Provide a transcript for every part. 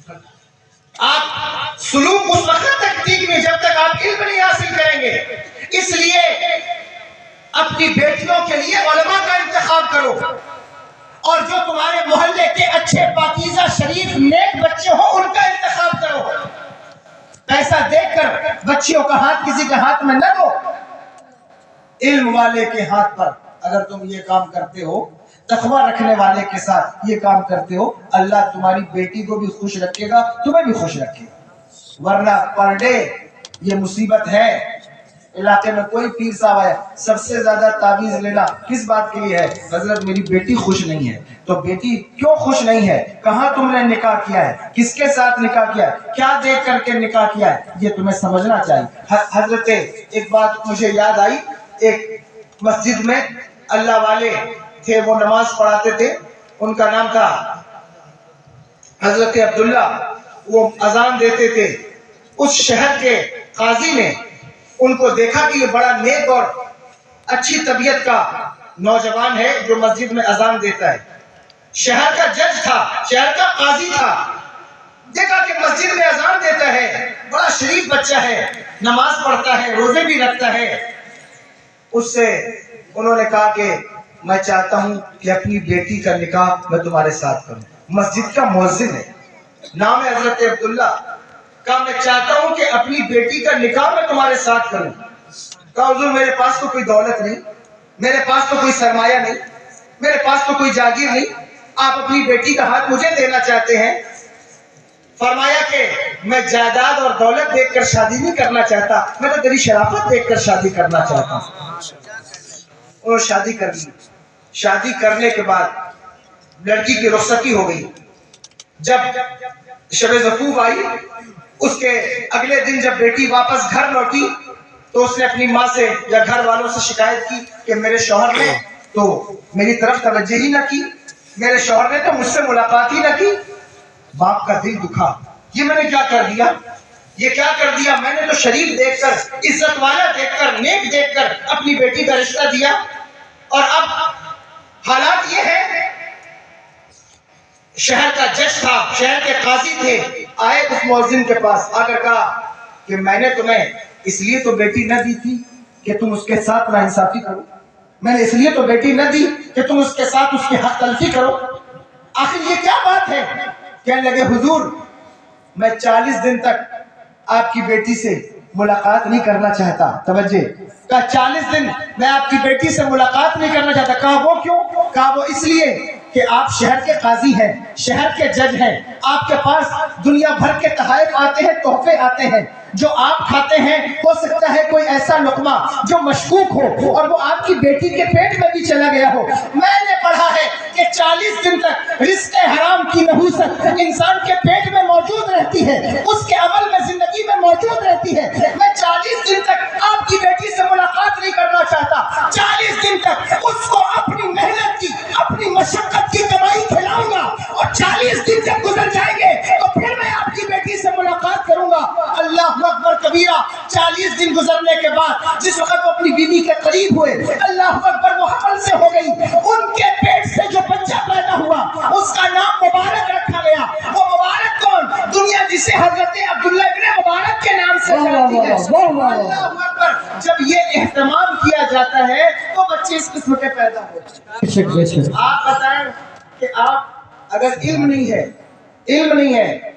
آپ سلوک اس وقت تک ٹھیک نہیں جب تک آپ علم نہیں حاصل کریں گے. اس لیے اپنی بیٹیوں کے لیے علماء کا انتخاب کرو، اور جو تمہارے محلے کے اچھے پاکیزہ شریف نیک بچے ہوں ان کا انتخاب کرو. پیسہ دیکھ کر بچیوں کا ہاتھ کسی کے ہاتھ میں نہ دو. علم والے کے ہاتھ پر اگر تم یہ کام کرتے ہو، تقوی رکھنے والے کے ساتھ یہ کام کرتے ہو، اللہ تمہاری بیٹی کو بھی خوش رکھے گا، تمہیں بھی خوش رکھے گا. ورنہ پر ڈے یہ مصیبت ہے. علاقے میں کوئی پیر صاحب ہے، سب سے زیادہ تعویذ لینا کس بات کے لیے ہے؟ حضرت میری بیٹی خوش نہیں ہے. تو بیٹی کیوں خوش نہیں ہے؟ کہاں تم نے نکاح کیا ہے؟ کس کے ساتھ نکاح کیا ہے؟ کیا دیکھ کر کے نکاح کیا ہے؟ یہ تمہیں سمجھنا چاہیے. حضرت ایک بات مجھے یاد آئی، ایک مسجد میں اللہ والے تھے، وہ نماز پڑھاتے تھے، ان کا نام تھا حضرت عبداللہ. وہ اذان دیتے تھے. اس شہر کے قاضی نے ان کو دیکھا کہ یہ بڑا نیک اور اچھی طبیعت کا نوجوان ہے جو مسجد میں اذان دیتا ہے. شہر کا جج تھا، شہر کا قاضی تھا. دیکھا کہ مسجد میں اذان دیتا ہے، بڑا شریف بچہ ہے، نماز پڑھتا ہے، روزے بھی رکھتا ہے. اس سے انہوں نے کہا کہ میں چاہتا ہوں کہ اپنی بیٹی کا نکاح میں تمہارے ساتھ کروں. مسجد کا مؤذن ہے، نام ہے حضرت عبداللہ. کہا میں چاہتا ہوں کہ اپنی بیٹی کا نکاح میں تمہارے ساتھ کروں. کہا حضور میرے پاس تو کوئی دولت نہیں، میرے پاس تو کوئی سرمایہ نہیں، میرے پاس تو کوئی جاگیر نہیں، آپ اپنی بیٹی کا ہاتھ مجھے دینا چاہتے ہیں. فرمایا کہ میں جائیداد اور دولت دیکھ کر شادی نہیں کرنا چاہتا، میں تو تیری شرافت دیکھ کر شادی کرنا چاہتا ہوں. اور شادی کر لی. شادی کرنے کے بعد لڑکی کی رخصتی ہو گئی. جب شب زفوف آئی، اس کے اگلے دن جب بیٹی واپس گھر لوٹی تو اس نے اپنی ماں سے یا گھر والوں سے شکایت کی کہ میرے شوہر نے تو میری طرف توجہ ہی نہ کی، میرے شوہر نے تو مجھ سے ملاقات ہی نہ کی. باپ کا دل دکھا، یہ میں نے کیا کر دیا، یہ کیا کر دیا. میں نے تو شریف دیکھ کر، عزت والا دیکھ کر، نیک دیکھ کر اپنی بیٹی کا رشتہ دیا، اور اب حالات یہ ہے. شہر کا جج تھا، شہر کے قاضی تھے، آئے اس مؤذن کے پاس، آ کر کہا کہ میں نے تمہیں اس لیے تو بیٹی نہ دی تھی کہ تم اس کے ساتھ ناانصافی کرو، میں نے اس لیے تو بیٹی نہ دی کہ تم اس کے ساتھ اس کی حق تلفی کرو. آخر یہ کیا بات ہے؟ کہنے لگے حضور میں 40 دن تک آپ کی بیٹی سے ملاقات نہیں کرنا چاہتا. توجہ. کہا 40 دن میں آپ کی بیٹی سے ملاقات نہیں کرنا چاہتا. کہا وہ کیوں؟ کہا وہ اس لیے کہ آپ شہر کے قاضی ہیں، شہر کے جج ہیں، آپ کے پاس دنیا بھر کے تحائف آتے ہیں، تحفے آتے ہیں. جو آپ کھاتے ہیں ہو سکتا ہے کوئی ایسا لقمہ جو مشکوک ہو اور وہ آپ کی بیٹی کے پیٹ میں بھی چلا گیا ہو. میں نے پڑھا ہے کہ 40 دن تک رزق حرام کی نحوست انسان کے پیٹ میں موجود رہتی ہے، اس کے عمل میں زندگی میں موجود رہتی ہے. میں 40 دن تک آپ کی بیٹی سے ملاقات نہیں کرنا چاہتا. 40 دن تک اس کو اپنی محنت کی، اپنی مشقت کی کمائی کھلاؤں گا، اور 40 دن جب گزر جائیں گے تو پھر میں آپ کی بیٹی سے ملاقات کروں گا. اللہ اکبر کبیرہ. 40 دن گزرنے کے بعد جس وقت وہ اپنی بیوی کے قریب ہوئے، اللہ اکبر، وہ حمل سے ہو گئی. ان کے پیٹ سے جو بچہ پیدا ہوا اس کا نام مبارک رکھا گیا. وہ مبارک کون؟ دنیا جسے حضرت عبداللہ ابن مبارک کے نام سے جانتی ہے. اللہ اکبر. جب یہ اہتمام کیا جاتا ہے تو بچے اس قسم کے پیدا ہوتے ہیں. آپ بتائیں کہ آپ اگر علم نہیں ہے، علم نہیں ہے،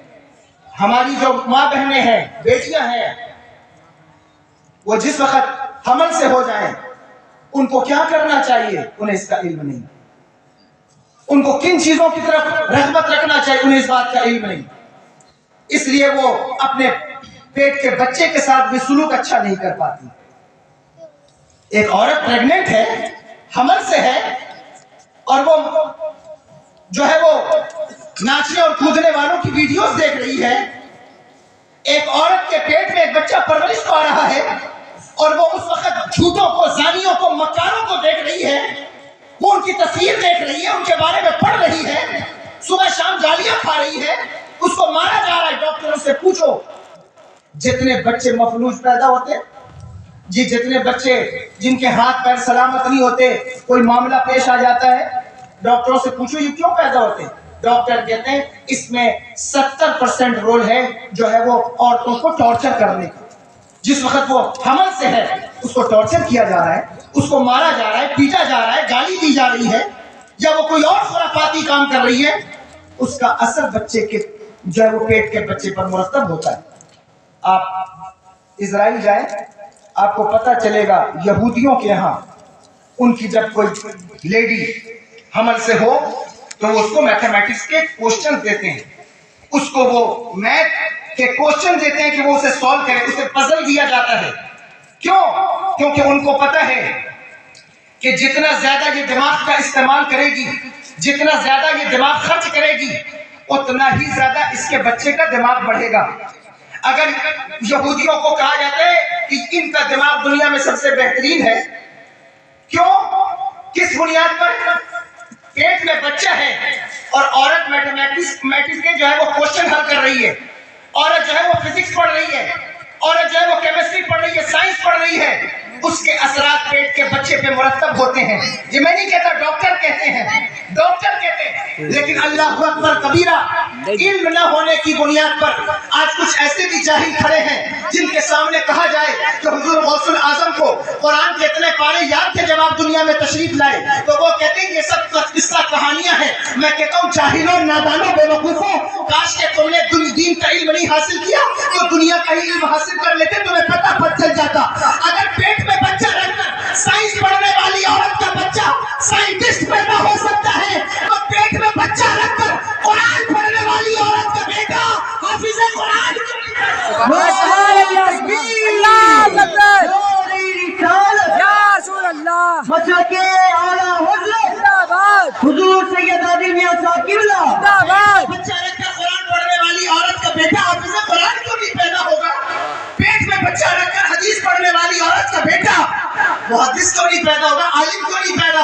ہماری جو ماں بہنیں ہیں، بیٹیاں ہیں، وہ جس وقت حمل سے ہو جائیں ان کو کیا کرنا چاہیے؟ انہیں اس کا علم نہیں. ان کو کن چیزوں کی طرف رغبت رکھنا چاہیے؟ انہیں اس بات کا علم نہیں. اس لیے وہ اپنے پیٹ کے بچے کے ساتھ بھی سلوک اچھا نہیں کر پاتی. ایک عورت پریگننٹ ہے، حمل سے ہے، اور وہ جو ہے وہ ناچنے اور کودنے والوں کی ویڈیوز دیکھ رہی ہے. ایک عورت کے پیٹ میں ایک بچہ پرورش پا رہا ہے، اور وہ اس وقت جھوٹوں کو، زانیوں کو، مکاروں کو دیکھ رہی ہے. وہ ان کی تصویر دیکھ رہی ہے، ان کے بارے میں پڑھ رہی ہے، صبح شام گالیاں کھا رہی ہے، اس کو مارا جا رہا ہے. ڈاکٹروں سے پوچھو جتنے بچے مفلوج پیدا ہوتے، جی جتنے بچے جن کے ہاتھ پیر سلامت نہیں ہوتے، کوئی معاملہ پیش آ جاتا ہے، ڈاکٹروں سے پوچھو یہ کیوں پیدا ہوتے. ڈاکٹر کہتے ہیں اس میں 70% رول ہے جو ہے وہ عورتوں کو ٹارچر کرنے کا. جس وقت وہ حمل سے ہے اس کو ٹارچر کیا جا رہا ہے, اس کو مارا جا رہا ہے, پیٹا جا رہا ہے, گالی دی جا رہی ہے, یا وہ کوئی اور خرافاتی کام کر رہی ہے, اس کا اثر بچے کے جو ہے وہ پیٹ کے بچے پر مرتب ہوتا ہے. آپ اسرائیل جائیں, آپ کو پتہ چلے گا یہودیوں کے یہاں ان کی جب کوئی لیڈی حمل سے ہو تو وہ اس کو میتھمیٹکس کے کوشچن دیتے ہیں, اس کو وہ میتھ کے کوشچن دیتے ہیں کہ وہ اسے سالو کرے, اسے پزل دیا جاتا ہے. کیوں؟ کیونکہ ان کو پتہ ہے کہ جتنا زیادہ یہ دماغ کا استعمال کرے گی, جتنا زیادہ یہ دماغ خرچ کرے گی, اتنا ہی زیادہ اس کے بچے کا دماغ بڑھے گا. اگر یہودیوں کو کہا جاتا ہے کہ ان کا دماغ دنیا میں سب سے بہترین ہے, کیوں؟ کس بنیاد پر؟ پیٹ میں بچہ ہے اور عورت میتھمیٹکس کے جو ہے وہ کوشچن حل کر رہی ہے, عورت جو ہے وہ فزکس پڑھ رہی ہے, عورت جو ہے وہ کیمسٹری پڑھ رہی ہے, سائنس پڑھ رہی ہے, اس کے اثرات پیٹ کے بچے پہ مرتب ہوتے ہیں. یہ میں نہیں کہتا, ڈاکٹر کہتے ہیں, ڈاکٹر کہتے ہیں. لیکن اللہ اکبر کبیرہ, علم نہ ہونے کی بنیاد پر آج کچھ ایسے بھی جاہل کھڑے ہیں جن کے سامنے کہا جائے کہ حضور غوث الاعظم کو قرآن کے اتنے پارے یاد تھے جب آپ دنیا میں تشریف لائے, تو وہ کہتے ہیں یہ سب قصہ کہانیاں ہیں. میں کہتا ہوں جاہلوں, نادانوں, بے وقوفوں, کاش کہ تم نے دین کا علم نہیں حاصل کیا تو دنیا کا علم حاصل کر لیتے, تمہیں پتہ چل جاتا. اگر پیٹ میں بچہ رکھ کر سائنس پڑھنے والی عورت کا بچہ سائنٹسٹ پیدا ہو سکتا ہے, تو پیٹ میں بچہ رکھ کر قرآن پڑھنے والی عورت کا بیٹا حافظ قرآن حضور سید عادل میاں صاحب قبلہ بچہ رکھ کر قرآن پڑھنے والی عورت کا بیٹا حافظ قرآن کیوں نہیں پیدا ہوگا؟ پیٹ میں بچہ رکھ کر حدیث پڑھنے والی عورت کا بیٹا محدث کیوں نہیں پیدا ہوگا؟ عالم کیوں نہیں پیدا